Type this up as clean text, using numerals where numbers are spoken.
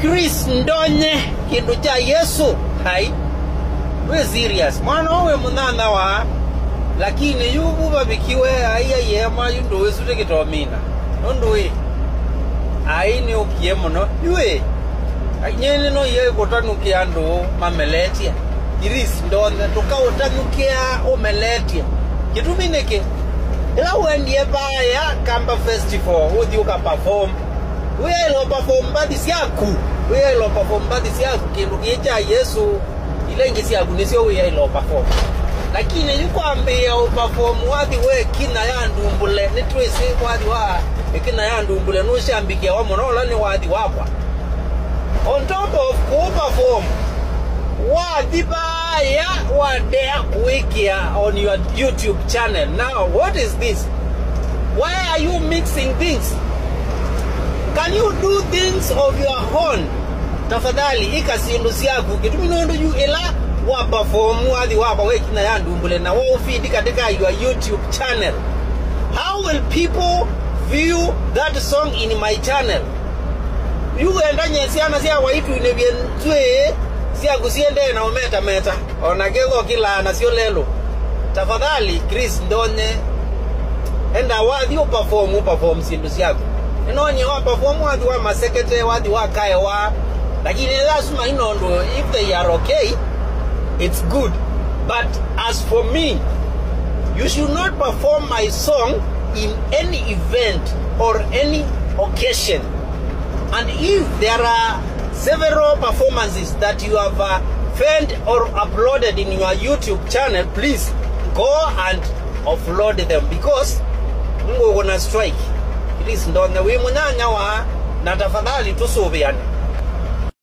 Chris Ndonye kindu cha Yesu hai we serious mwana we munana wa lakini yubu babikiwe aya yema yundo wesute kitomina nondoe ai ni okiemo no yue anyene no ye kotanukia ndo mameletia Chris Ndonye tukautanukia omeletia kitumineke ela wendie baya Kamba Festival udi uka perform we lo perform badi siaku we lo perform badi siaku kindu kicha Yesu ile ngisi yaku nisio we lo perform lakini yuko ambia o perform wadi we kina ya ndumbule ni twese wadi wa kina ya ndumbule no shambikia wa monola ni wadi wakwa on top of ko perform wadi baya wadea kuikia on your YouTube channel. Now what is this? Why are you mixing things? Can you do things of your own? Tafadhali ikasindu siaku kituminondo yu ela wa perform wadi wapa weki na yandu mbule na wao feed katika your YouTube channel. How will people view that song in my channel? You endanye siana siya waitu inebien tue siya kusiende na meta onagego kila na sio lelo. Tafadhali Chris Ndonye enda wadi perform sindu siaku inonye wa perform wadi wa masekete wadi wa kaewa lakini lazima inondo if they are okay it's good, but as for me you should not perform my song in any event or any occasion. And if there are several performances that you have found or uploaded in your YouTube channel, please go and upload them because mungu gonna strike. Please ndonye we munyanya wa na tafadhali tusubiane.